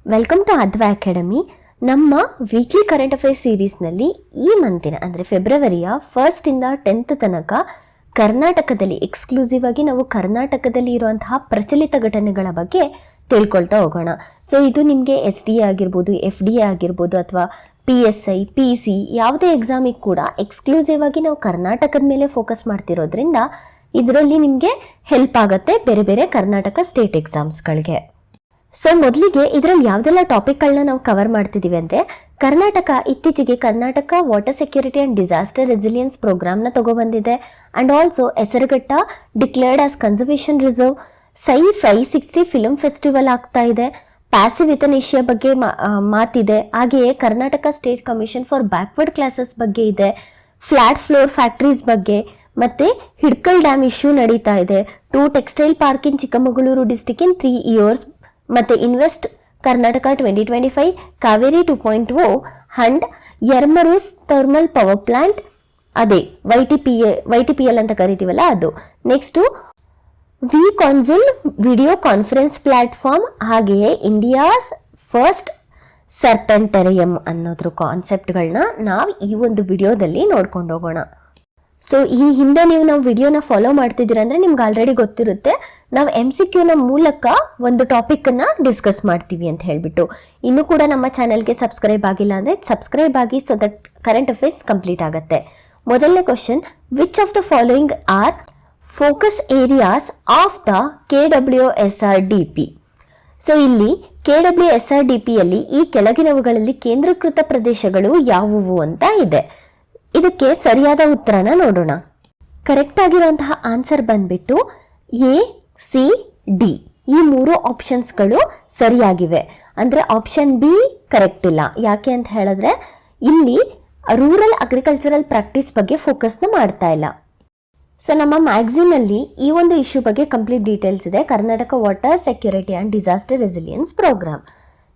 Welcome to Adhva academy. ನಮ್ಮ weekly current affairs ಸೀರೀಸ್ನಲ್ಲಿ ಈ ಮಂತಿನ ಅಂದರೆ ಫೆಬ್ರವರಿಯ 1st ಇಂದ 10th ತನಕ ಕರ್ನಾಟಕದಲ್ಲಿ ಎಕ್ಸ್ಕ್ಲೂಸಿವ್ ಆಗಿ ನಾವು ಕರ್ನಾಟಕದಲ್ಲಿ ಇರುವಂತಹ ಪ್ರಚಲಿತ ಘಟನೆಗಳ ಬಗ್ಗೆ ತಿಳ್ಕೊಳ್ತಾ ಹೋಗೋಣ. ಸೊ ಇದು ನಿಮಗೆ SDA ಆಗಿರ್ಬೋದು, FDA ಆಗಿರ್ಬೋದು, ಅಥವಾ PSI, PC ಯಾವುದೇ ಎಕ್ಸಾಮಿಗೆ ಕೂಡ ಎಕ್ಸ್ಕ್ಲೂಸಿವ್ ಆಗಿ ನಾವು ಕರ್ನಾಟಕದ ಮೇಲೆ ಫೋಕಸ್ ಮಾಡ್ತಿರೋದ್ರಿಂದ ಇದರಲ್ಲಿ ನಿಮಗೆ ಹೆಲ್ಪ್ ಆಗುತ್ತೆ ಬೇರೆ ಬೇರೆ ಕರ್ನಾಟಕ ಸ್ಟೇಟ್ ಎಕ್ಸಾಮ್ಸ್ಗಳಿಗೆ. ಸೊ ಮೊದಲಿಗೆ ಇದರಲ್ಲಿ ಯಾವುದೆಲ್ಲ ಟಾಪಿಕ್ಗಳನ್ನ ನಾವು ಕವರ್ ಮಾಡ್ತಿದ್ದೀವಿ ಅಂದರೆ, ಕರ್ನಾಟಕ ಇತ್ತೀಚೆಗೆ Karnataka water security and disaster resilience ಪ್ರೋಗ್ರಾಮ್ನ ತಗೊಬಂದಿದೆ. And also Hesaraghatta declared as conservation reserve. ಸೈ 560 ಫಿಲ್ಮ್ ಫೆಸ್ಟಿವಲ್ ಆಗ್ತಾ ಇದೆ. ಪ್ಯಾಸಿವ್ ಯುಥನೇಷಿಯಾ ಬಗ್ಗೆ ಮಾತಿದೆ. ಹಾಗೆಯೇ Karnataka state commission for backward classes ಬಗ್ಗೆ ಇದೆ. ಫ್ಲಾಟ್ ಫ್ಲೋರ್ ಫ್ಯಾಕ್ಟ್ರೀಸ್ ಬಗ್ಗೆ, ಮತ್ತೆ ಹಿಡ್ಕಲ್ ಡ್ಯಾಮ್ ಇಶ್ಯೂ ನಡೀತಾ ಇದೆ. 2 textile park in Chikkamagaluru district in 3 years. ಮತ್ತೆ invest Karnataka 2025, Kaveri 2.0 and Yermarus thermal power plant, ಅದೇ YTPL ಅಂತ ಕರಿತೀವಲ್ಲ ಅದು. Next V Consul video conference platform, ಹಾಗೆಯೇ ಇಂಡಿಯಾಸ್ ಫಸ್ಟ್ ಸರ್ಪೆಂಟರಿಯಂ ಅನ್ನೋದ್ರ ಕಾನ್ಸೆಪ್ಟ್ಗಳನ್ನ ನಾವು ಈ ಒಂದು ವಿಡಿಯೋದಲ್ಲಿ ನೋಡ್ಕೊಂಡು ಹೋಗೋಣ. ಸೊ ಈ ಹಿಂದೆ ನಾವು ವಿಡಿಯೋನ ಫಾಲೋ ಮಾಡ್ತಿದ್ದೀರ ಅಂದರೆ ನಿಮ್ಗೆ ಆಲ್ರೆಡಿ ಗೊತ್ತಿರುತ್ತೆ, ನಾವು MCQನ ಮೂಲಕ ಒಂದು ಟಾಪಿಕನ್ನು ಡಿಸ್ಕಸ್ ಮಾಡ್ತೀವಿ ಅಂತ ಹೇಳಿಬಿಟ್ಟು. ಇನ್ನೂ ಕೂಡ ನಮ್ಮ ಚಾನಲ್ಗೆ ಸಬ್ಸ್ಕ್ರೈಬ್ ಆಗಿಲ್ಲ ಅಂದರೆ ಸಬ್ಸ್ಕ್ರೈಬ್ ಆಗಿ, so that current affairs complete ಆಗುತ್ತೆ. ಮೊದಲನೇ question, which of the following R focus areas of the KWSRDP? So ಇಲ್ಲಿ KWSRDPಯಲ್ಲಿ ಈ ಕೆಳಗಿನವುಗಳಲ್ಲಿ ಕೇಂದ್ರೀಕೃತ ಪ್ರದೇಶಗಳು ಯಾವುವು ಅಂತ ಇದೆ. ಇದಕ್ಕೆ ಸರಿಯಾದ ಉತ್ತರನ ನೋಡೋಣ. ಕರೆಕ್ಟ್ ಆಗಿರುವಂತಹ ಆನ್ಸರ್ ಬಂದ್ಬಿಟ್ಟು ACD. ಈ 3 ಆಪ್ಷನ್ಸ್ಗಳು ಸರಿಯಾಗಿವೆ. ಅಂದರೆ ಆಪ್ಷನ್ B ಕರೆಕ್ಟ್ ಇಲ್ಲ. ಯಾಕೆ ಅಂತ ಹೇಳಿದ್ರೆ ಇಲ್ಲಿ ರೂರಲ್ ಅಗ್ರಿಕಲ್ಚರಲ್ ಪ್ರಾಕ್ಟೀಸ್ ಬಗ್ಗೆ ಫೋಕಸ್ನ ಮಾಡ್ತಾ ಇಲ್ಲ. ಸೊ ನಮ್ಮ ಮ್ಯಾಗ್ಝಿನಲ್ಲಿ ಈ ಒಂದು ಇಶ್ಯೂ ಬಗ್ಗೆ ಕಂಪ್ಲೀಟ್ ಡೀಟೇಲ್ಸ್ ಇದೆ. Karnataka water security and disaster resilience programme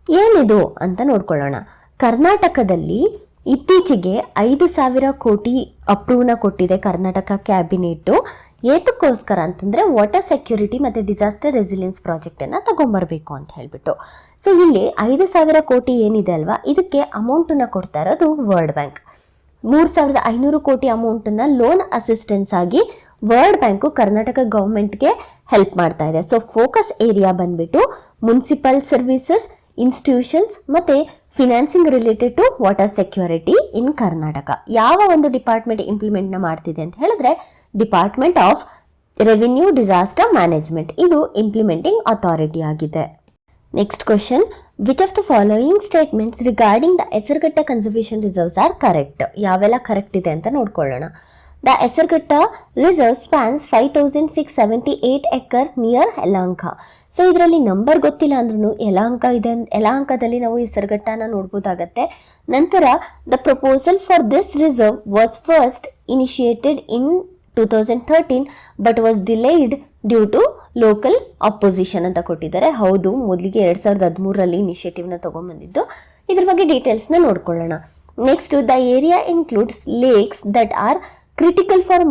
ಏನಿದು ಅಂತ ನೋಡ್ಕೊಳ್ಳೋಣ. ಕರ್ನಾಟಕದಲ್ಲಿ ಇತ್ತೀಚೆಗೆ 5,000 ಕೋಟಿ ಅಪ್ರೂವ್ನ ಕೊಟ್ಟಿದೆ ಕರ್ನಾಟಕ ಕ್ಯಾಬಿನೆಟ್ಟು. ಏತಕ್ಕೋಸ್ಕರ ಅಂತಂದರೆ ವಾಟರ್ ಸೆಕ್ಯೂರಿಟಿ ಮತ್ತು ಡಿಸಾಸ್ಟರ್ ರೆಸಿಲಿಯನ್ಸ್ ಪ್ರಾಜೆಕ್ಟನ್ನು ತಗೊಂಬರಬೇಕು ಅಂತ ಹೇಳಿಬಿಟ್ಟು. ಸೊ ಇಲ್ಲಿ 5,000 ಕೋಟಿ ಏನಿದೆ ಅಲ್ವಾ, ಇದಕ್ಕೆ ಅಮೌಂಟನ್ನು ಕೊಡ್ತಾ ಇರೋದು ವರ್ಲ್ಡ್ ಬ್ಯಾಂಕ್. 3,500 ಕೋಟಿ ಅಮೌಂಟನ್ನು ಲೋನ್ ಅಸಿಸ್ಟೆನ್ಸ್ ಆಗಿ ವರ್ಲ್ಡ್ ಬ್ಯಾಂಕು ಕರ್ನಾಟಕ ಗೌರ್ಮೆಂಟ್ಗೆ ಹೆಲ್ಪ್ ಮಾಡ್ತಾ ಇದೆ. ಸೊ ಫೋಕಸ್ ಏರಿಯಾ ಬಂದ್ಬಿಟ್ಟು ಮುನ್ಸಿಪಲ್ ಸರ್ವಿಸಸ್, ಇನ್ಸ್ಟಿಟ್ಯೂಷನ್ಸ್ ಮತ್ತು financing related to water security in Karnataka. ಯಾವ ಒಂದು ಡಿಪಾರ್ಟ್ಮೆಂಟ್ ಇಂಪ್ಲಿಮೆಂಟ್ನ ಮಾಡ್ತಿದೆ ಅಂತ ಹೇಳಿದ್ರೆ department of revenue disaster management, ಇದು ಇಂಪ್ಲಿಮೆಂಟಿಂಗ್ ಅಥಾರಿಟಿ ಆಗಿದೆ. Next question, which of the following statements regarding the Hesaraghatta conservation reserves are correct? ಯಾವೆಲ್ಲ ಕರೆಕ್ಟ್ ಇದೆ ಅಂತ ನೋಡ್ಕೊಳ್ಳೋಣ. The Hesaraghatta reserve spans 5,678 acre near Yelahanka. So ಇದರಲ್ಲಿ ನಂಬರ್ ಗೊತ್ತಿಲ್ಲ ಅಂದ್ರೂ ಯಲಹಂಕ ಇದೆ. ಯಲಹಂಕದಲ್ಲಿ ನಾವು ಹೆಸರುಘಟ್ಟನ ನೋಡ್ಬೋದಾಗತ್ತೆ. ನಂತರ the proposal for this reserve was first initiated in 2013 but was delayed due to local opposition ಅಂತ ಕೊಟ್ಟಿದ್ದಾರೆ. ಹೌದು, ಮೊದಲಿಗೆ 2013ರಲ್ಲಿ ಇನಿಷಿಯೇಟಿವ್ನ ತಗೊಂಡ್ಬಂದಿದ್ದು. ಇದ್ರ ಬಗ್ಗೆ ಡೀಟೇಲ್ಸ್ನ ನೋಡ್ಕೊಳ್ಳೋಣ. Next, the area includes lakes that are critical for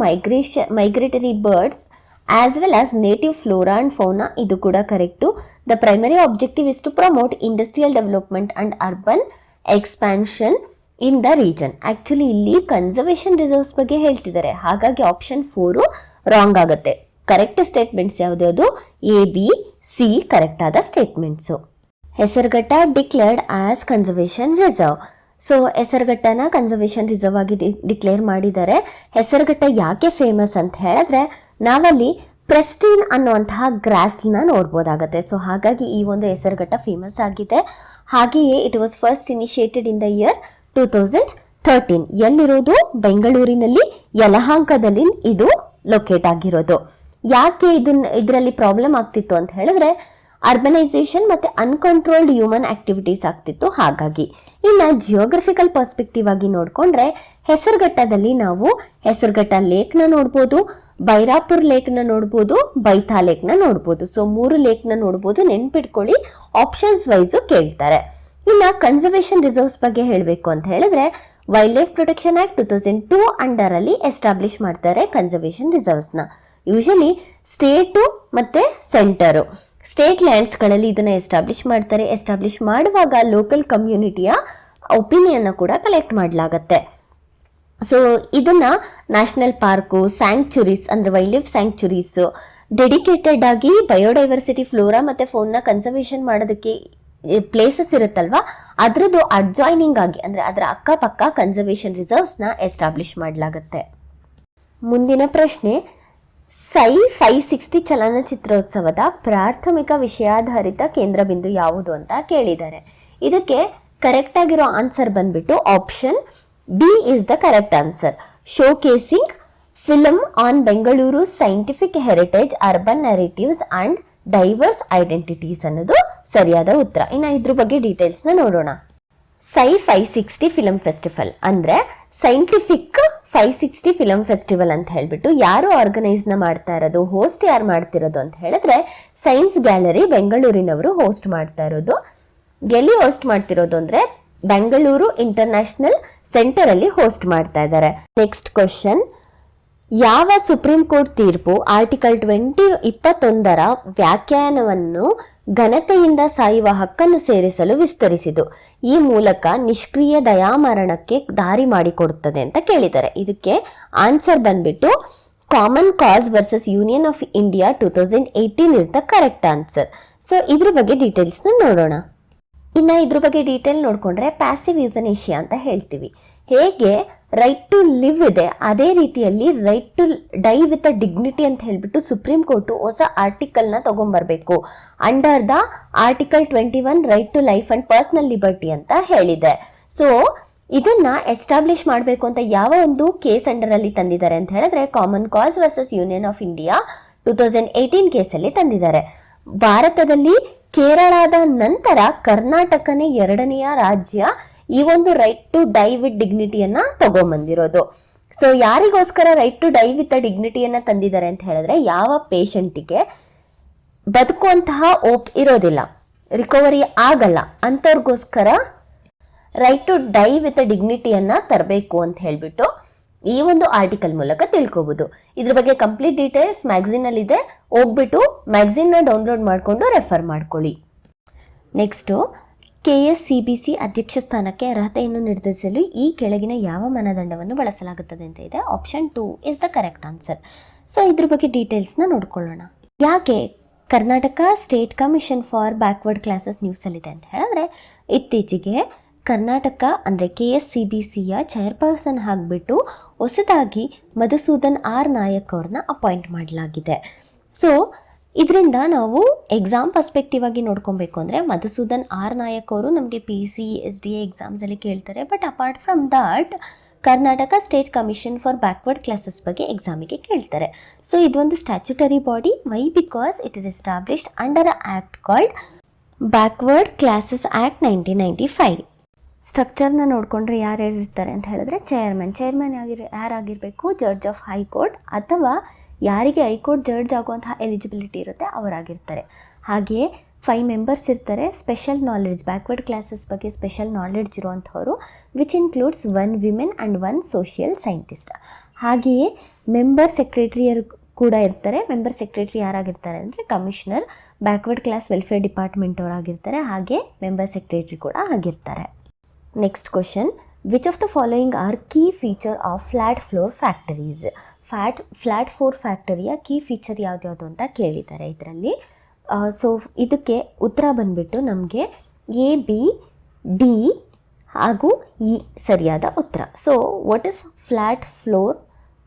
migratory birds as well as native flora and fauna, ಇದು ಕೂಡ correct. The primary objective is to promote industrial development and urban expansion in the region. Actually ಇಲ್ಲಿ conservation reserves ಬಗ್ಗೆ ಹೇಳ್ತಿದ್ದಾರೆ, ಹಾಗಾಗಿ option 4 wrong ಆಗುತ್ತೆ. Correct statements ಯಾವ್ದು? ABC correct ಆದ statements. Hesaraghatta declared as conservation reserve. So ಹೆಸರುಘಟ್ಟನ ಕನ್ಸರ್ವೇಷನ್ ರಿಸರ್ವ್ ಆಗಿ declare ಮಾಡಿದ್ದಾರೆ. ಹೆಸರುಘಟ್ಟ ಯಾಕೆ ಫೇಮಸ್ ಅಂತ ಹೇಳಿದ್ರೆ ನಾವಲ್ಲಿ ಪ್ರೆಸ್ಟೀನ್ ಅನ್ನುವಂತಹ ಗ್ರಾಸ್ನ ನೋಡ್ಬೋದಾಗತ್ತೆ. ಸೊ ಹಾಗಾಗಿ ಈ ಒಂದು ಹೆಸರುಘಟ್ಟ ಫೇಮಸ್ ಆಗಿದೆ. ಹಾಗೆಯೇ it was first initiated in the year 2013. ಎಲ್ಲಿರೋದು? ಬೆಂಗಳೂರಿನಲ್ಲಿ ಯಲಹಂಕದಲ್ಲಿ ಇದು ಲೊಕೇಟ್ ಆಗಿರೋದು. ಯಾಕೆ ಇದರಲ್ಲಿ ಪ್ರಾಬ್ಲಮ್ ಆಗ್ತಿತ್ತು ಅಂತ ಹೇಳಿದ್ರೆ ಅರ್ಬನೈಸೇಷನ್ ಮತ್ತು ಅನ್ಕಂಟ್ರೋಲ್ಡ್ ಹ್ಯೂಮನ್ ಆಕ್ಟಿವಿಟೀಸ್ ಆಗ್ತಿತ್ತು. ಹಾಗಾಗಿ ಇನ್ನು ಜಿಯೋಗ್ರಫಿಕಲ್ ಪರ್ಸ್ಪೆಕ್ಟಿವ್ ಆಗಿ ನೋಡಿಕೊಂಡ್ರೆ ಹೆಸರುಘಟ್ಟದಲ್ಲಿ ನಾವು ಹೆಸರುಘಟ್ಟ ಲೇಕ್ನ ನೋಡ್ಬೋದು, ಬೈರಾಪುರ್ ಲೇಕ್ನ ನೋಡ್ಬೋದು, ಬೈಥಾ ಲೇಕ್ನ ನೋಡ್ಬೋದು. ಸೊ 3 ಲೇಕ್ನ ನೋಡ್ಬೋದು. ನೆನ್ಪಿಟ್ಕೊಳ್ಳಿ, ಆಪ್ಷನ್ಸ್ ವೈಸು ಕೇಳ್ತಾರೆ. ಇನ್ನು ಕನ್ಸರ್ವೇಷನ್ ರಿಸರ್ವ್ಸ್ ಬಗ್ಗೆ ಹೇಳಬೇಕು ಅಂತ ಹೇಳಿದ್ರೆ wild life protection act 2002 under ಅಲ್ಲಿ ಎಸ್ಟಾಬ್ಲಿಷ್ ಮಾಡ್ತಾರೆ ಕನ್ಸರ್ವೇಷನ್ ರಿಸರ್ವ್ಸ್ನ. ಯೂಶಲಿ ಸ್ಟೇಟು ಮತ್ತೆ ಸೆಂಟರು, ಸ್ಟೇಟ್ ಲ್ಯಾಂಡ್ಸ್ಗಳಲ್ಲಿ ಇದನ್ನ ಎಸ್ಟಾಬ್ಲಿಷ್ ಮಾಡುವಾಗ ಲೋಕಲ್ ಕಮ್ಯುನಿಟಿಯ ಒಪಿನಿಯನ್ನ ಕೂಡ ಕಲೆಕ್ಟ್ ಮಾಡಲಾಗತ್ತೆ. ಸೊ ಇದನ್ನ ನ್ಯಾಷನಲ್ ಪಾರ್ಕು, ಸ್ಯಾಂಕ್ಚುರೀಸ್ ಅಂದ್ರೆ ವೈಲ್ಡ್ ಲೈಫ್ ಸ್ಯಾಂಕ್ಚುರೀಸ್ ಡೆಡಿಕೇಟೆಡ್ ಆಗಿ ಬಯೋಡೈವರ್ಸಿಟಿ, ಫ್ಲೋರಾ ಮತ್ತೆ ಫೌನಾ ಕನ್ಸರ್ವೇಷನ್ ಮಾಡೋದಕ್ಕೆ ಪ್ಲೇಸಸ್ ಇರುತ್ತಲ್ವಾ, ಅದರದ್ದು ಅಡ್ಜಾಯ್ನಿಂಗ್ ಆಗಿ ಅಂದ್ರೆ ಅದರ ಅಕ್ಕಪಕ್ಕ ಕನ್ಸರ್ವೇಷನ್ ರಿಸರ್ವ್ಸ್ನ ಎಸ್ಟಾಬ್ಲಿಷ್ ಮಾಡಲಾಗುತ್ತೆ. ಮುಂದಿನ ಪ್ರಶ್ನೆ, ಸೈ 560 ಚಲನಚಿತ್ರೋತ್ಸವದ ಪ್ರಾಥಮಿಕ ವಿಷಯಾಧಾರಿತ ಕೇಂದ್ರ ಬಿಂದು ಯಾವುದು ಅಂತ ಕೇಳಿದ್ದಾರೆ. ಇದಕ್ಕೆ ಕರೆಕ್ಟ್ ಆಗಿರೋ ಆನ್ಸರ್ ಬಂದ್ಬಿಟ್ಟು option B is the correct answer. Showcasing film on Bengaluru scientific heritage, urban narratives and diverse identities ಅನ್ನೋದು ಸರಿಯಾದ ಉತ್ತರ. ಇನ್ನು ಇದ್ರ ಬಗ್ಗೆ ಡೀಟೇಲ್ಸ್ನ ನೋಡೋಣ. ಸೈ 560 ಫಿಲಂ ಫೆಸ್ಟಿವಲ್ ಅಂದ್ರೆ ಸೈಂಟಿಫಿಕ್ 560 ಫಿಲಂ ಫೆಸ್ಟಿವಲ್ ಅಂತ ಹೇಳ್ಬಿಟ್ಟು ಯಾರು ಆರ್ಗನೈಸ್ನ ಮಾಡ್ತಾ ಇರೋದು, ಹೋಸ್ಟ್ ಯಾರು ಮಾಡ್ತಿರೋದು ಅಂತ ಹೇಳಿದ್ರೆ ಸೈನ್ಸ್ ಗ್ಯಾಲರಿ ಬೆಂಗಳೂರಿನವರು ಹೋಸ್ಟ್ ಮಾಡ್ತಾ ಇರೋದು. ಎಲ್ಲಿ ಹೋಸ್ಟ್ ಮಾಡ್ತಿರೋದು ಅಂದ್ರೆ ಬೆಂಗಳೂರು ಇಂಟರ್ನ್ಯಾಷನಲ್ ಸೆಂಟರ್ ಅಲ್ಲಿ ಹೋಸ್ಟ್ ಮಾಡ್ತಾ ಇದ್ದಾರೆ. ನೆಕ್ಸ್ಟ್ ಕ್ವಶನ್, ಯಾವ ಸುಪ್ರೀಂ ಕೋರ್ಟ್ ತೀರ್ಪು ಆರ್ಟಿಕಲ್ 21 ವ್ಯಾಖ್ಯಾನವನ್ನು ಘನತೆಯಿಂದ ಸಾಯುವ ಹಕ್ಕನ್ನು ಸೇರಿಸಲು ವಿಸ್ತರಿಸಿತು, ಈ ಮೂಲಕ ನಿಷ್ಕ್ರಿಯ ದಯಾಮರಣಕ್ಕೆ ದಾರಿ ಮಾಡಿಕೊಡುತ್ತದೆ ಅಂತ ಕೇಳಿದ್ದಾರೆ. ಇದಕ್ಕೆ ಆನ್ಸರ್ ಬಂದ್ಬಿಟ್ಟು common cos versus union of India 2018 is the correct answer. So ಇದ್ರ ಬಗ್ಗೆ ಡೀಟೇಲ್ಸ್ನ ನೋಡೋಣ. ಇನ್ನು ಇದ್ರ ಬಗ್ಗೆ ಡೀಟೇಲ್ ನೋಡಿಕೊಂಡ್ರೆ ಪ್ಯಾಸಿವ್ ಯೂಥನೇಷಿಯಾ ಅಂತ ಹೇಳ್ತೀವಿ. ಹೇಗೆ ರೈಟ್ ಟು ಲಿವ್ ಇದೆ, ಅದೇ ರೀತಿಯಲ್ಲಿ right to die with a dignity ಅಂತ ಹೇಳ್ಬಿಟ್ಟು ಸುಪ್ರೀಂ ಕೋರ್ಟು ಹೊಸ ಆರ್ಟಿಕಲ್ನ ತಗೊಂಡ್ಬರ್ಬೇಕು. Under the article 21 right to life and personal liberty ಅಂತ ಹೇಳಿದೆ. ಸೊ ಇದನ್ನ ಎಸ್ಟಾಬ್ಲಿಷ್ ಮಾಡಬೇಕು ಅಂತ ಯಾವ ಒಂದು ಕೇಸ್ ಅಂಡರ್ ಅಲ್ಲಿ ತಂದಿದ್ದಾರೆ ಅಂತ ಹೇಳಿದ್ರೆ common cos versus union of India 2018 ಕೇಸಲ್ಲಿ ತಂದಿದ್ದಾರೆ. ಭಾರತದಲ್ಲಿ ಕೇರಳದ ನಂತರ ಕರ್ನಾಟಕನೇ 2ನೇ ರಾಜ್ಯ ಈ ಒಂದು ರೈಟ್ ಟು ಡೈ ವಿತ್ ಡಿಗ್ನಿಟಿಯನ್ನ ತಗೊಂಬಂದಿರೋದು. ಸೊ ಯಾರಿಗೋಸ್ಕರ ರೈಟ್ ಟು ಡೈ ವಿತ್ ಡಿಗ್ನಿಟಿಯನ್ನ ತಂದಿದ್ದಾರೆ ಅಂತ ಹೇಳಿದ್ರೆ ಯಾವ ಪೇಷಂಟಿಗೆ ಬದುಕುವಂತಹ ಓಪ್ ಇರೋದಿಲ್ಲ, ರಿಕವರಿ ಆಗಲ್ಲ ಅಂಥವ್ರಿಗೋಸ್ಕರ ರೈಟ್ ಟು ಡೈ ವಿತ್ ಡಿಗ್ನಿಟಿಯನ್ನ ತರಬೇಕು ಅಂತ ಹೇಳ್ಬಿಟ್ಟು ಈ ಒಂದು ಆರ್ಟಿಕಲ್ ಮೂಲಕ ತಿಳ್ಕೊಬಹುದು. ಇದ್ರ ಬಗ್ಗೆ ಕಂಪ್ಲೀಟ್ ಡೀಟೇಲ್ಸ್ ಮ್ಯಾಗಝೀನಲ್ಲಿ ಇದೆ, ಹೋಗ್ಬಿಟ್ಟು ಮ್ಯಾಗಝೀನ್ನ ಡೌನ್ಲೋಡ್ ಮಾಡಿಕೊಂಡು ರೆಫರ್ ಮಾಡ್ಕೊಳ್ಳಿ. ನೆಕ್ಸ್ಟು, KSCBC ಅಧ್ಯಕ್ಷ ಸ್ಥಾನಕ್ಕೆ ಅರ್ಹತೆಯನ್ನು ನಿರ್ಧರಿಸಲು ಈ ಕೆಳಗಿನ ಯಾವ ಮಾನದಂಡವನ್ನು ಬಳಸಲಾಗುತ್ತದೆ ಅಂತ ಇದೆ. Option 2 is the correct answer. So ಇದ್ರ ಬಗ್ಗೆ ಡೀಟೇಲ್ಸ್ನ ನೋಡ್ಕೊಳ್ಳೋಣ. ಯಾಕೆ Karnataka state commission for backward classes ನ್ಯೂಸಲ್ಲಿದೆ ಅಂತ ಹೇಳಿದ್ರೆ ಇತ್ತೀಚೆಗೆ ಕರ್ನಾಟಕ ಅಂದರೆ KSCBCಯ ಚೇರ್ಪರ್ಸನ್ ಆಗಿಬಿಟ್ಟು ಹೊಸದಾಗಿ ಮಧುಸೂದನ್ ಆರ್ ನಾಯಕ್ ಅವ್ರನ್ನ ಅಪಾಯಿಂಟ್ ಮಾಡಲಾಗಿದೆ. ಸೊ ಇದರಿಂದ ನಾವು ಎಕ್ಸಾಮ್ ಪರ್ಸ್ಪೆಕ್ಟಿವ್ ಆಗಿ ನೋಡ್ಕೊಬೇಕು ಅಂದರೆ ಮಧುಸೂದನ್ ಆರ್ ನಾಯಕ್ ಅವರು ನಮಗೆ PC SDA ಎಕ್ಸಾಮ್ಸಲ್ಲಿ ಕೇಳ್ತಾರೆ. But apart from that Karnataka state commission for backward classes ಬಗ್ಗೆ ಎಕ್ಸಾಮಿಗೆ ಕೇಳ್ತಾರೆ. ಸೊ ಇದೊಂದು statutory body. Why? Because it is established under a act called backward classes act 1995. ಸ್ಟ್ರಕ್ಚರ್ನ ನೋಡಿಕೊಂಡ್ರೆ ಯಾರ್ಯಾರು ಇರ್ತಾರೆ ಅಂತ ಹೇಳಿದ್ರೆ ಚೇರ್ಮನ್ ಯಾರಾಗಿರಬೇಕು? ಜಡ್ಜ್ ಆಫ್ ಹೈಕೋರ್ಟ್ ಅಥವಾ ಯಾರಿಗೆ ಹೈಕೋರ್ಟ್ ಜಡ್ಜ್ ಆಗುವಂತಹ ಎಲಿಜಿಬಿಲಿಟಿ ಇರುತ್ತೆ ಅವರಾಗಿರ್ತಾರೆ. ಹಾಗೆಯೇ 5 ಮೆಂಬರ್ಸ್ ಇರ್ತಾರೆ. ಸ್ಪೆಷಲ್ ನಾಲೆಡ್ಜ್, ಬ್ಯಾಕ್ವರ್ಡ್ ಕ್ಲಾಸಸ್ ಬಗ್ಗೆ ಸ್ಪೆಷಲ್ ನಾಲೆಡ್ಜ್ ಇರುವಂಥವ್ರು, which includes 1 women and 1 social scientist. ಹಾಗೆಯೇ ಮೆಂಬರ್ ಸೆಕ್ರೆಟರಿಯರು ಕೂಡ ಇರ್ತಾರೆ. ಮೆಂಬರ್ ಸೆಕ್ರೆಟರಿ ಯಾರಾಗಿರ್ತಾರೆ ಅಂದರೆ commissioner, backward class welfare department ಅವರಾಗಿರ್ತಾರೆ. ಹಾಗೆ ಮೆಂಬರ್ ಸೆಕ್ರೆಟರಿ ಕೂಡ ಆಗಿರ್ತಾರೆ. Next question, which of the following are key feature of flat floor factories? Flat floor ಫ್ಯಾಕ್ಟರಿಯ ಕೀ ಫೀಚರ್ ಯಾವ್ದ್ಯಾವುದು ಅಂತ ಕೇಳಿದ್ದಾರೆ ಇದರಲ್ಲಿ. ಸೊ ಇದಕ್ಕೆ ಉತ್ತರ ಬಂದ್ಬಿಟ್ಟು ನಮಗೆ ABD ಹಾಗೂ E ಸರಿಯಾದ ಉತ್ತರ. So what is flat floor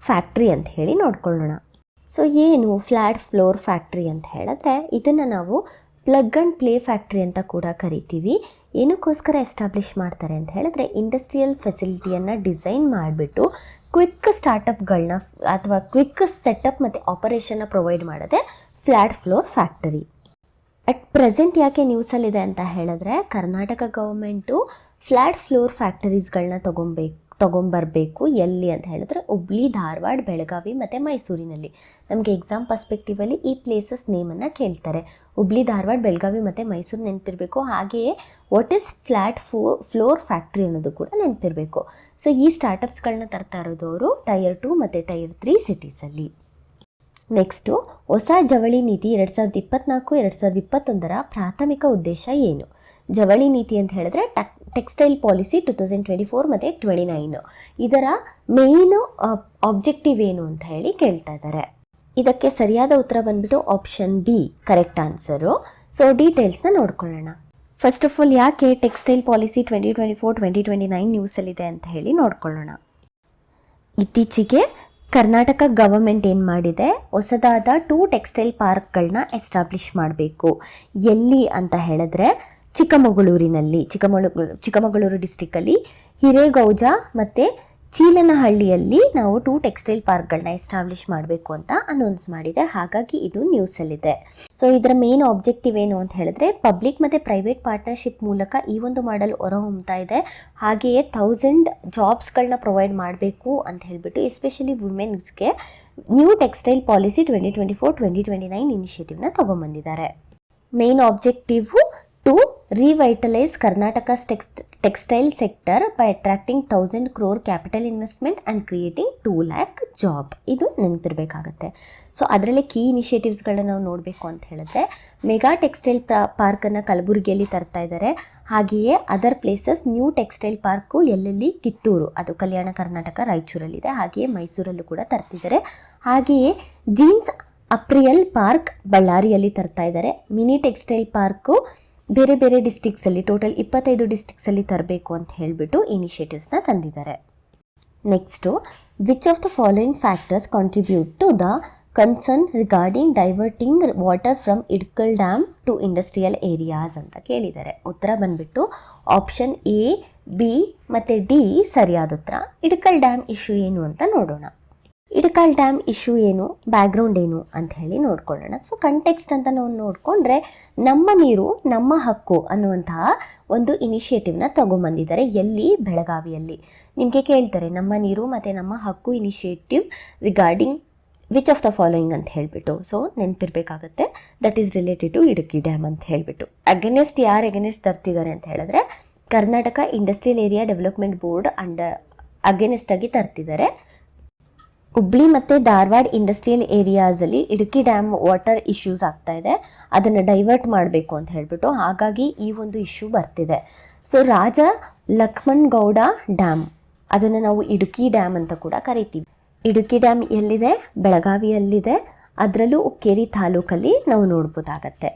factory ಅಂತ ಹೇಳಿ ನೋಡ್ಕೊಳ್ಳೋಣ. ಸೊ ಏನು ಫ್ಲ್ಯಾಟ್ ಫ್ಲೋರ್ ಫ್ಯಾಕ್ಟ್ರಿ ಅಂತ ಹೇಳಿದ್ರೆ ಇದನ್ನು ನಾವು ಪ್ಲಗ್ ಆ್ಯಂಡ್ ಪ್ಲೇ ಫ್ಯಾಕ್ಟ್ರಿ ಅಂತ ಕೂಡ ಕರಿತೀವಿ. ಏನಕ್ಕೋಸ್ಕರ ಎಸ್ಟಾಬ್ಲಿಷ್ ಮಾಡ್ತಾರೆ ಅಂತ ಹೇಳಿದ್ರೆ ಇಂಡಸ್ಟ್ರಿಯಲ್ ಫೆಸಿಲಿಟಿಯನ್ನು ಡಿಸೈನ್ ಮಾಡಿಬಿಟ್ಟು ಕ್ವಿಕ್ ಸ್ಟಾರ್ಟಪ್ಗಳನ್ನ ಅಥವಾ ಕ್ವಿಕ್ ಸೆಟಪ್ ಮತ್ತು ಆಪರೇಷನ್ನ ಪ್ರೊವೈಡ್ ಮಾಡೋದೇ flat floor factory. At present ಯಾಕೆ ನ್ಯೂಸಲ್ಲಿದೆ ಅಂತ ಹೇಳಿದ್ರೆ ಕರ್ನಾಟಕ ಗೌರ್ಮೆಂಟು ಫ್ಲ್ಯಾಟ್ ಫ್ಲೋರ್ ಫ್ಯಾಕ್ಟರೀಸ್ಗಳನ್ನ ತೊಗೊಂಬರಬೇಕು. ಎಲ್ಲಿ ಅಂತ ಹೇಳಿದ್ರೆ ಹುಬ್ಳಿ, ಧಾರವಾಡ, ಬೆಳಗಾವಿ ಮತ್ತು ಮೈಸೂರಿನಲ್ಲಿ. ನಮಗೆ ಎಕ್ಸಾಮ್ ಪರ್ಸ್ಪೆಕ್ಟಿವಲ್ಲಿ ಈ ಪ್ಲೇಸಸ್ ನೇಮನ್ನು ಕೇಳ್ತಾರೆ. ಹುಬ್ಳಿ, ಧಾರವಾಡ, ಬೆಳಗಾವಿ ಮತ್ತು ಮೈಸೂರು ನೆನಪಿರಬೇಕು. ಹಾಗೆಯೇ what is flat floor factory ಅನ್ನೋದು ಕೂಡ ನೆನಪಿರಬೇಕು. ಸೊ ಈ ಸ್ಟಾರ್ಟಪ್ಸ್ಗಳನ್ನ ತರ್ತಾ ಇರೋದು ಅವರು ಟೈರ್ 2 ಮತ್ತು ಟೈರ್ 3 ಸಿಟೀಸಲ್ಲಿ. ನೆಕ್ಸ್ಟು ಹೊಸ ಜವಳಿ ನೀತಿ 2024-2021 ಪ್ರಾಥಮಿಕ ಉದ್ದೇಶ ಏನು? ಜವಳಿ ನೀತಿ ಅಂತ ಹೇಳಿದ್ರೆ ಟೆಕ್ಸ್ಟೈಲ್ ಪಾಲಿಸಿ 2024 ಮತ್ತು 29 ಇದರ ಮೇಯ್ನು ಆಬ್ಜೆಕ್ಟಿವ್ ಏನು ಅಂತ ಹೇಳಿ ಕೇಳ್ತಾ ಇದ್ದಾರೆ. ಇದಕ್ಕೆ ಸರಿಯಾದ ಉತ್ತರ ಬಂದ್ಬಿಟ್ಟು option B correct answer. So ಡೀಟೇಲ್ಸ್ನ ನೋಡ್ಕೊಳ್ಳೋಣ. ಫಸ್ಟ್ ಆಫ್ ಆಲ್ ಯಾಕೆ ಟೆಕ್ಸ್ಟೈಲ್ ಪಾಲಿಸಿ 2024-2029 ನ್ಯೂಸಲ್ಲಿದೆ ಅಂತ ಹೇಳಿ ನೋಡ್ಕೊಳ್ಳೋಣ. ಇತ್ತೀಚೆಗೆ ಕರ್ನಾಟಕ ಗವರ್ಮೆಂಟ್ ಏನು ಮಾಡಿದೆ, ಹೊಸದಾದ 2 ಟೆಕ್ಸ್ಟೈಲ್ ಪಾರ್ಕ್ಗಳನ್ನ ಎಸ್ಟಾಬ್ಲಿಷ್ ಮಾಡಬೇಕು. ಎಲ್ಲಿ ಅಂತ ಹೇಳಿದ್ರೆ ಚಿಕ್ಕಮಗಳೂರು ಡಿಸ್ಟಿಕ್ಕಲ್ಲಿ ಹಿರೇಗೌಜ ಮತ್ತು ಚೀಲನಹಳ್ಳಿಯಲ್ಲಿ ನಾವು 2 ಟೆಕ್ಸ್ಟೈಲ್ ಪಾರ್ಕ್ಗಳನ್ನ ಎಸ್ಟಾಬ್ಲಿಷ್ ಮಾಡಬೇಕು ಅಂತ ಅನೌನ್ಸ್ ಮಾಡಿದೆ. ಹಾಗಾಗಿ ಇದು ನ್ಯೂಸಲ್ಲಿದೆ. ಸೊ ಇದರ ಮೇನ್ ಆಬ್ಜೆಕ್ಟಿವ್ ಏನು ಅಂತ ಹೇಳಿದ್ರೆ ಪಬ್ಲಿಕ್ ಮತ್ತು ಪ್ರೈವೇಟ್ ಪಾರ್ಟ್ನರ್ಶಿಪ್ ಮೂಲಕ ಈ ಒಂದು ಮಾಡೆಲ್ ಹೊರಹೊಮ್ತಾ ಇದೆ. ಹಾಗೆಯೇ 1000 ಜಾಬ್ಸ್ಗಳನ್ನ ಪ್ರೊವೈಡ್ ಮಾಡಬೇಕು ಅಂತ ಹೇಳಿಬಿಟ್ಟು ಎಸ್ಪೆಷಲಿ ವುಮೆನ್ಸ್ಗೆ ನ್ಯೂ ಟೆಕ್ಸ್ಟೈಲ್ ಪಾಲಿಸಿ 2024-2029 ಇನಿಷಿಯೇಟಿವ್ನ ತಗೊಂಬಂದಿದ್ದಾರೆ. Main objective to revitalise Karnataka's textile sector by attracting 1000 crore capital investment and creating 2 lakh job. ಇದು ನೆನಪಿರಬೇಕಾಗತ್ತೆ. ಸೊ ಅದರಲ್ಲಿ ಕೀ ಇನಿಷಿಯೇಟಿವ್ಸ್ಗಳನ್ನ ನಾವು ನೋಡಬೇಕು ಅಂತ ಹೇಳಿದ್ರೆ ಮೆಗಾ ಟೆಕ್ಸ್ಟೈಲ್ ಪಾರ್ಕನ್ನು ಕಲಬುರಗಿಯಲ್ಲಿ ತರ್ತಾ ಇದ್ದಾರೆ. ಹಾಗೆಯೇ other places new textile park ಎಲ್ಲೆಲ್ಲಿ ಕಿತ್ತೂರು, ಅದು ಕಲ್ಯಾಣ ಕರ್ನಾಟಕ ರಾಯಚೂರಲ್ಲಿದೆ. ಹಾಗೆಯೇ ಮೈಸೂರಲ್ಲೂ ಕೂಡ ತರ್ತಿದ್ದಾರೆ. ಹಾಗೆಯೇ ಜೀನ್ಸ್ ಅಪ್ರಿಯಲ್ ಪಾರ್ಕ್ ಬಳ್ಳಾರಿಯಲ್ಲಿ ತರ್ತಾ ಇದ್ದಾರೆ. ಮಿನಿ ಟೆಕ್ಸ್ಟೈಲ್ ಪಾರ್ಕು ಬೇರೆ ಬೇರೆ ಡಿಸ್ಟಿಕ್ಸಲ್ಲಿ ಟೋಟಲ್ 25 ಡಿಸ್ಟಿಕ್ಸಲ್ಲಿ ತರಬೇಕು ಅಂತ ಹೇಳಿಬಿಟ್ಟು ಇನಿಷಿಯೇಟಿವ್ಸ್ನ ತಂದಿದ್ದಾರೆ. Next which of the following factors contribute to the concern regarding diverting water from Idukki dam to industrial areas ಅಂತ ಕೇಳಿದ್ದಾರೆ. ಉತ್ತರ ಬಂದ್ಬಿಟ್ಟು ಆಪ್ಷನ್ ಎ, ಬಿ ಮತ್ತು ಡಿ ಸರಿಯಾದ ಉತ್ತರ. ಇಡ್ಕಲ್ ಡ್ಯಾಮ್ ಇಶ್ಯೂ ಏನು ಅಂತ ನೋಡೋಣ. ಇಡಕಲ್ ಡ್ಯಾಮ್ ಇಶ್ಯೂ ಏನು, ಬ್ಯಾಕ್ಗ್ರೌಂಡ್ ಏನು ಅಂತ ಹೇಳಿ ನೋಡ್ಕೊಳ್ಳೋಣ. ಸೊ ಕಂಟೆಕ್ಸ್ಟ್ ಅಂತ ನಾವು ನೋಡಿಕೊಂಡ್ರೆ ನಮ್ಮ ನೀರು ನಮ್ಮ ಹಕ್ಕು ಅನ್ನುವಂತಹ ಒಂದು ಇನಿಷಿಯೇಟಿವ್ನ ತಗೊಂಬಂದಿದ್ದಾರೆ. ಎಲ್ಲಿ? ಬೆಳಗಾವಿಯಲ್ಲಿ. ನಿಮಗೆ ಕೇಳ್ತಾರೆ ನಮ್ಮ ನೀರು ಮತ್ತು ನಮ್ಮ ಹಕ್ಕು initiative regarding which of the following ಅಂತ ಹೇಳಿಬಿಟ್ಟು. ಸೊ ನೆನಪಿರಬೇಕಾಗತ್ತೆ that is related to Idukki dam ಅಂತ ಹೇಳಿಬಿಟ್ಟು. ಯಾರು ಅಗೇನೆಸ್ಟ್ ತರ್ತಿದ್ದಾರೆ ಅಂತ ಹೇಳಿದ್ರೆ Karnataka industrial area development board ಅಗೇನೆಸ್ಟಾಗಿ ತರ್ತಿದ್ದಾರೆ. ಹುಬ್ಳಿ ಮತ್ತು ಧಾರವಾಡ ಇಂಡಸ್ಟ್ರಿಯಲ್ ಏರಿಯಾಸಲ್ಲಿ ಇಡುಕಿ ಡ್ಯಾಮ್ ವಾಟರ್ ಇಶ್ಯೂಸ್ ಆಗ್ತಾ ಇದೆ, ಅದನ್ನು ಡೈವರ್ಟ್ ಮಾಡಬೇಕು ಅಂತ ಹೇಳಿಬಿಟ್ಟು. ಹಾಗಾಗಿ ಈ ಒಂದು ಇಶ್ಯೂ ಬರ್ತಿದೆ. ಸೊ ರಾಜ ಲಕ್ಷ್ಮಣ್ ಗೌಡ ಡ್ಯಾಮ್, ಅದನ್ನು ನಾವು ಇಡುಕಿ ಡ್ಯಾಮ್ ಅಂತ ಕೂಡ ಕರಿತೀವಿ. ಇಡುಕಿ ಡ್ಯಾಮ್ ಎಲ್ಲಿದೆ? ಬೆಳಗಾವಿಯಲ್ಲಿದೆ. ಅದರಲ್ಲೂ ಹುಕ್ಕೇರಿ ತಾಲೂಕಲ್ಲಿ ನಾವು ನೋಡ್ಬೋದಾಗತ್ತೆ.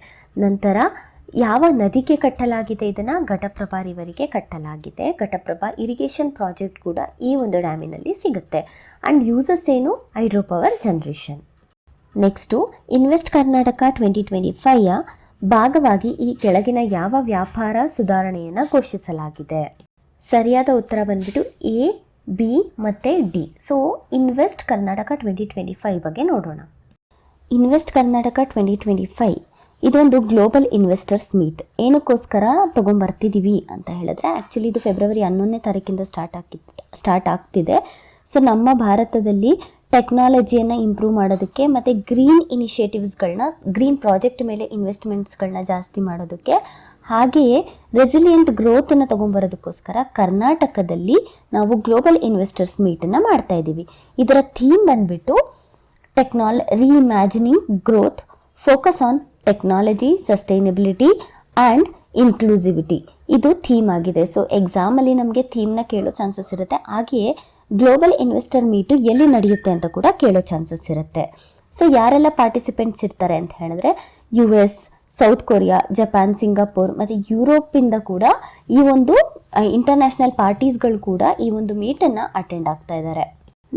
ನಂತರ ಯಾವ ನದಿಗೆ ಕಟ್ಟಲಾಗಿದೆ? ಇದನ್ನು ಘಟಪ್ರಭಾ ರಿವರಿಗೆ ಕಟ್ಟಲಾಗಿದೆ. ಘಟಪ್ರಭಾ ಇರಿಗೇಷನ್ ಪ್ರಾಜೆಕ್ಟ್ ಕೂಡ ಈ ಒಂದು ಡ್ಯಾಮಿನಲ್ಲಿ ಸಿಗುತ್ತೆ. ಆ್ಯಂಡ್ ಯೂಸಸ್ ಏನು? Hydro power generation. Next invest Karnataka 2025ಯ ಭಾಗವಾಗಿ ಈ ಕೆಳಗಿನ ಯಾವ ವ್ಯಾಪಾರ ಸುಧಾರಣೆಯನ್ನು ಘೋಷಿಸಲಾಗಿದೆ? ಸರಿಯಾದ ಉತ್ತರ ಬಂದ್ಬಿಟ್ಟು ಎ, ಬಿ ಮತ್ತು ಡಿ. ಸೊ ಇನ್ವೆಸ್ಟ್ ಕರ್ನಾಟಕ 2025 ಬಗ್ಗೆ ನೋಡೋಣ. ಇನ್ವೆಸ್ಟ್ ಕರ್ನಾಟಕ 2025 ಇದೊಂದು ಗ್ಲೋಬಲ್ ಇನ್ವೆಸ್ಟರ್ಸ್ ಮೀಟ್. ಏನಕ್ಕೋಸ್ಕರ ತೊಗೊಂಬರ್ತಿದ್ದೀವಿ ಅಂತ ಹೇಳಿದ್ರೆ ಆ್ಯಕ್ಚುಲಿ ಇದು ಫೆಬ್ರವರಿ 11ನೇ ತಾರೀಕಿಂದ ಸ್ಟಾರ್ಟ್ ಆಗ್ತಿದೆ. ಸೊ ನಮ್ಮ ಭಾರತದಲ್ಲಿ ಟೆಕ್ನಾಲಜಿಯನ್ನು ಇಂಪ್ರೂವ್ ಮಾಡೋದಕ್ಕೆ ಮತ್ತು ಗ್ರೀನ್ ಇನಿಷಿಯೇಟಿವ್ಸ್ಗಳನ್ನ, ಗ್ರೀನ್ ಪ್ರಾಜೆಕ್ಟ್ ಮೇಲೆ ಇನ್ವೆಸ್ಟ್ಮೆಂಟ್ಸ್ಗಳನ್ನ ಜಾಸ್ತಿ ಮಾಡೋದಕ್ಕೆ, ಹಾಗೆಯೇ ರೆಸಿಲಿಯೆಂಟ್ ಗ್ರೋತನ್ನು ತೊಗೊಂಬರೋದಕ್ಕೋಸ್ಕರ ಕರ್ನಾಟಕದಲ್ಲಿ ನಾವು ಗ್ಲೋಬಲ್ ಇನ್ವೆಸ್ಟರ್ಸ್ ಮೀಟನ್ನು ಮಾಡ್ತಾ ಇದ್ದೀವಿ. ಇದರ ಥೀಮ್ ಬಂದುಬಿಟ್ಟು reimagining growth, focus on technology, sustainability and inclusivity. ಇದು ಥೀಮ್ ಆಗಿದೆ. ಸೊ ಎಕ್ಸಾಮಲ್ಲಿ ನಮಗೆ ಥೀಮ್ನ ಕೇಳೋ ಚಾನ್ಸಸ್ ಇರುತ್ತೆ. ಹಾಗೆಯೇ ಗ್ಲೋಬಲ್ ಇನ್ವೆಸ್ಟರ್ ಮೀಟು ಎಲ್ಲಿ ನಡೆಯುತ್ತೆ ಅಂತ ಕೂಡ ಕೇಳೋ ಚಾನ್ಸಸ್ ಇರುತ್ತೆ. ಸೊ ಯಾರೆಲ್ಲ ಪಾರ್ಟಿಸಿಪೆಂಟ್ಸ್ ಇರ್ತಾರೆ ಅಂತ ಹೇಳಿದ್ರೆ US, south Korea, Japan, Singapore ಮತ್ತು ಯುರೋಪಿಂದ ಕೂಡ ಈ ಒಂದು ಇಂಟರ್ನ್ಯಾಷನಲ್ ಪಾರ್ಟೀಸ್ಗಳು ಕೂಡ ಈ ಒಂದು ಮೀಟನ್ನು ಅಟೆಂಡ್ ಆಗ್ತಾ ಇದ್ದಾರೆ.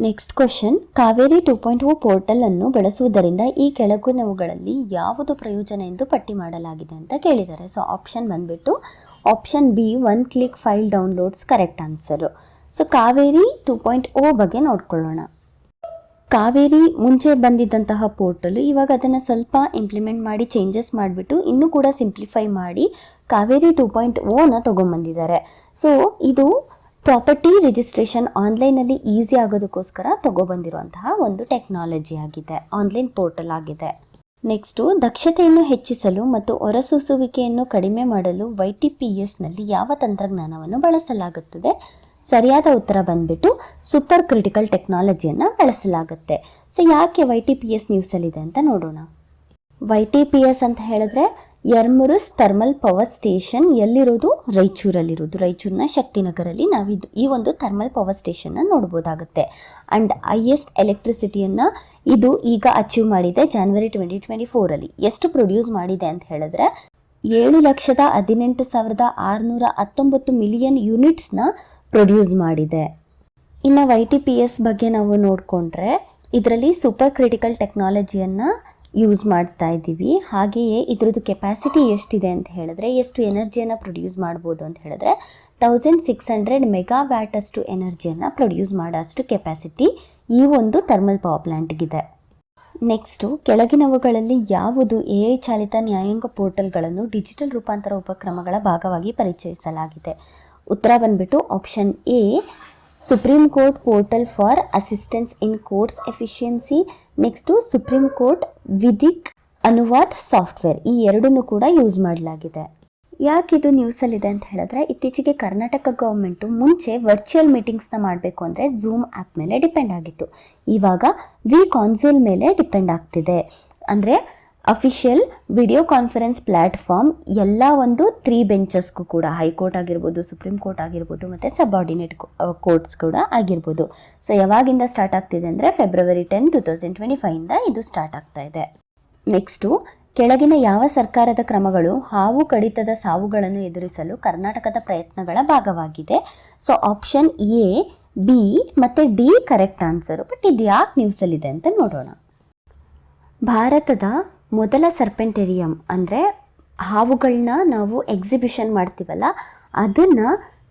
ನೆಕ್ಸ್ಟ್ ಕ್ವೆಶನ್, ಕಾವೇರಿ 2.0 ಪೋರ್ಟಲ್ ಅನ್ನು ಬಳಸುವುದರಿಂದ ಈ ಕೆಳಗಿನವುಗಳಲ್ಲಿ ಯಾವುದು ಪ್ರಯೋಜನ ಎಂದು ಪಟ್ಟಿ ಮಾಡಲಾಗಿದೆ ಅಂತ ಕೇಳಿದ್ದಾರೆ. ಸೊ ಆಪ್ಷನ್ ಬಂದ್ಬಿಟ್ಟು option B, 1 click file downloads correct answer. So Kaveri 2.0 ಬಗ್ಗೆ ನೋಡ್ಕೊಳ್ಳೋಣ. ಕಾವೇರಿ ಮುಂಚೆ ಬಂದಿದ್ದಂತಹ ಪೋರ್ಟಲು ಇವಾಗ ಅದನ್ನು ಸ್ವಲ್ಪ ಇಂಪ್ಲಿಮೆಂಟ್ ಮಾಡಿ ಚೇಂಜಸ್ ಮಾಡಿಬಿಟ್ಟು ಇನ್ನೂ ಕೂಡ ಸಿಂಪ್ಲಿಫೈ ಮಾಡಿ ಕಾವೇರಿ 2.0ನ ತೊಗೊಂಬಂದಿದ್ದಾರೆ. ಸೊ ಇದು ಪ್ರಾಪರ್ಟಿ ರಿಜಿಸ್ಟ್ರೇಷನ್ ಆನ್ಲೈನಲ್ಲಿ ಈಸಿ ಆಗೋದಕ್ಕೋಸ್ಕರ ತಗೊಬಂದಿರುವಂತಹ ಒಂದು ಟೆಕ್ನಾಲಜಿ ಆಗಿದೆ, ಆನ್ಲೈನ್ ಪೋರ್ಟಲ್ ಆಗಿದೆ. ನೆಕ್ಸ್ಟು ದಕ್ಷತೆಯನ್ನು ಹೆಚ್ಚಿಸಲು ಮತ್ತು ಹೊರಸೂಸುವಿಕೆಯನ್ನು ಕಡಿಮೆ ಮಾಡಲು YTPSನಲ್ಲಿ ಯಾವ ತಂತ್ರಜ್ಞಾನವನ್ನು ಬಳಸಲಾಗುತ್ತದೆ? ಸರಿಯಾದ ಉತ್ತರ ಬಂದ್ಬಿಟ್ಟು ಸೂಪರ್ ಕ್ರಿಟಿಕಲ್ ಟೆಕ್ನಾಲಜಿಯನ್ನು ಬಳಸಲಾಗುತ್ತೆ. ಸೊ ಯಾಕೆ YTPS ನ್ಯೂಸಲ್ಲಿದೆ ಅಂತ ನೋಡೋಣ. YTPS ಅಂತ ಹೇಳಿದ್ರೆ ಯರ್ಮುರುಸ್ ಥರ್ಮಲ್ ಪವರ್ ಸ್ಟೇಷನ್ ಎಲ್ಲಿರೋದು? ರಾಯಚೂರಲ್ಲಿರೋದು. ರಾಯಚೂರಿನ ಶಕ್ತಿನಗರಲ್ಲಿ ನಾವಿದು ಈ ಒಂದು ಥರ್ಮಲ್ ಪವರ್ ಸ್ಟೇಷನ್ನ ನೋಡ್ಬೋದಾಗುತ್ತೆ. ಆ್ಯಂಡ್ ಹೈಯೆಸ್ಟ್ ಎಲೆಕ್ಟ್ರಿಸಿಟಿಯನ್ನು ಇದು ಈಗ ಅಚೀವ್ ಮಾಡಿದೆ January 2024. ಎಷ್ಟು ಪ್ರೊಡ್ಯೂಸ್ ಮಾಡಿದೆ ಅಂತ ಹೇಳಿದ್ರೆ 7,18,619 ಮಿಲಿಯನ್ ಯೂನಿಟ್ಸ್ನ ಪ್ರೊಡ್ಯೂಸ್ ಮಾಡಿದೆ. ಇನ್ನು YTPS ಬಗ್ಗೆ ನಾವು ನೋಡಿಕೊಂಡ್ರೆ ಇದರಲ್ಲಿ ಸೂಪರ್ ಕ್ರಿಟಿಕಲ್ ಟೆಕ್ನಾಲಜಿಯನ್ನು ಯೂಸ್ ಮಾಡ್ತಾ ಇದ್ದೀವಿ. ಹಾಗೆಯೇ ಇದ್ರದ್ದು ಕೆಪಾಸಿಟಿ ಎಷ್ಟಿದೆ ಅಂತ ಹೇಳಿದ್ರೆ, ಎಷ್ಟು ಎನರ್ಜಿಯನ್ನು ಪ್ರೊಡ್ಯೂಸ್ ಮಾಡ್ಬೋದು ಅಂತ ಹೇಳಿದ್ರೆ 1600 ಮೆಗಾವ್ಯಾಟ್ ಅಷ್ಟು ಎನರ್ಜಿಯನ್ನು ಪ್ರೊಡ್ಯೂಸ್ ಮಾಡೋಷ್ಟು ಕೆಪಾಸಿಟಿ ಈ ಒಂದು ಥರ್ಮಲ್ ಪವರ್ ಪ್ಲ್ಯಾಂಟ್ಗಿದೆ. ನೆಕ್ಸ್ಟು ಕೆಳಗಿನವುಗಳಲ್ಲಿ ಯಾವುದು AI ಚಾಲಿತ ನ್ಯಾಯಾಂಗ ಪೋರ್ಟಲ್ಗಳನ್ನು ಡಿಜಿಟಲ್ ರೂಪಾಂತರ ಉಪಕ್ರಮಗಳ ಭಾಗವಾಗಿ ಪರಿಚಯಿಸಲಾಗಿದೆ? ಉತ್ತರ ಬಂದ್ಬಿಟ್ಟು option A, supreme court portal for assistance in courts efficiency. Next supreme court Vidhik Anuvad software. ಈ ಎರಡನ್ನೂ ಕೂಡ ಯೂಸ್ ಮಾಡಲಾಗಿದೆ. ಯಾಕಿದು ನ್ಯೂಸಲ್ಲಿದೆ ಅಂತ ಹೇಳಿದ್ರೆ, ಇತ್ತೀಚೆಗೆ ಕರ್ನಾಟಕ ಗೌರ್ಮೆಂಟು ಮುಂಚೆ ವರ್ಚುವಲ್ ಮೀಟಿಂಗ್ಸ್ನ ಮಾಡಬೇಕು ಅಂದರೆ ಝೂಮ್ ಆ್ಯಪ್ ಮೇಲೆ ಡಿಪೆಂಡ್ ಆಗಿತ್ತು. ಇವಾಗ ಕಾನ್ಸೋಲ್ ಮೇಲೆ ಡಿಪೆಂಡ್ ಆಗ್ತಿದೆ. ಅಂದರೆ ಅಫಿಷಿಯಲ್ ವಿಡಿಯೋ ಕಾನ್ಫರೆನ್ಸ್ ಪ್ಲ್ಯಾಟ್ಫಾರ್ಮ್ ಎಲ್ಲ ಒಂದು 3 ಬೆಂಚಸ್ಗೂ ಕೂಡ, ಹೈಕೋರ್ಟ್ ಆಗಿರ್ಬೋದು, ಸುಪ್ರೀಂ ಕೋರ್ಟ್ ಆಗಿರ್ಬೋದು, ಮತ್ತು ಸಬಾರ್ಡಿನೇಟ್ ಕೋರ್ಟ್ಸ್ ಕೂಡ ಆಗಿರ್ಬೋದು. ಸೊ ಯಾವಾಗಿಂದ ಸ್ಟಾರ್ಟ್ ಆಗ್ತಿದೆ ಅಂದರೆ February 10, 2025 ಇದು ಸ್ಟಾರ್ಟ್ ಆಗ್ತಾ ಇದೆ. ನೆಕ್ಸ್ಟು ಕೆಳಗಿನ ಯಾವ ಸರ್ಕಾರದ ಕ್ರಮಗಳು ಹಾವು ಕಡಿತದ ಸಾವುಗಳನ್ನು ಎದುರಿಸಲು ಕರ್ನಾಟಕದ ಪ್ರಯತ್ನಗಳ ಭಾಗವಾಗಿದೆ? ಸೊ ಆಪ್ಷನ್ ಎ, ಬಿ ಮತ್ತು ಡಿ ಕರೆಕ್ಟ್ ಆನ್ಸರು. ಬಟ್ ಇದು ಯಾಕೆ ನ್ಯೂಸಲ್ಲಿದೆ ಅಂತ ನೋಡೋಣ. ಭಾರತದ ಮೊದಲ ಸರ್ಪೆಂಟೇರಿಯಂ ಅಂದರೆ ಹಾವುಗಳನ್ನ ನಾವು ಎಕ್ಸಿಬಿಷನ್ ಮಾಡ್ತೀವಲ್ಲ, ಅದನ್ನು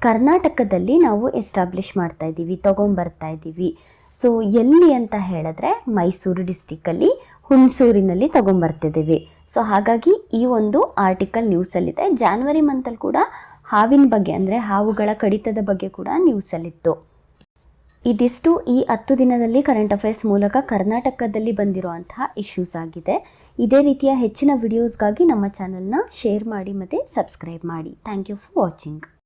ಕರ್ನಾಟಕದಲ್ಲಿ ನಾವು ಎಸ್ಟಾಬ್ಲಿಷ್ ಮಾಡ್ತಾ ಇದ್ದೀವಿ, ತೊಗೊಂಬರ್ತಾ ಇದ್ದೀವಿ. ಸೊ ಎಲ್ಲಿ ಅಂತ ಹೇಳಿದ್ರೆ ಮೈಸೂರು ಡಿಸ್ಟಿಕ್ಕಲ್ಲಿ ಹುಣಸೂರಿನಲ್ಲಿ ತೊಗೊಂಬರ್ತಿದ್ದೀವಿ. ಸೊ ಹಾಗಾಗಿ ಈ ಒಂದು ಆರ್ಟಿಕಲ್ ನ್ಯೂಸಲ್ಲಿದೆ. ಜಾನ್ವರಿ ಮಂತಲ್ಲಿ ಕೂಡ ಹಾವಿನ ಬಗ್ಗೆ ಅಂದರೆ ಹಾವುಗಳ ಕಡಿತದ ಬಗ್ಗೆ ಕೂಡ ನ್ಯೂಸಲ್ಲಿತ್ತು. ಇದಿಷ್ಟು ಈ 10 ದಿನದಲ್ಲಿ ಕರೆಂಟ್ ಅಫೇರ್ಸ್ ಮೂಲಕ ಕರ್ನಾಟಕದಲ್ಲಿ ಬಂದಿರುವಂತಹ ಇಶ್ಯೂಸ್ ಆಗಿದೆ. ಇದೇ ರೀತಿಯ ಹೆಚ್ಚಿನ ವಿಡಿಯೋಸ್ಗಾಗಿ ನಮ್ಮ ಚಾನಲ್ನ ಶೇರ್ ಮಾಡಿ ಮತ್ತು ಸಬ್ಸ್ಕ್ರೈಬ್ ಮಾಡಿ. Thank you for watching.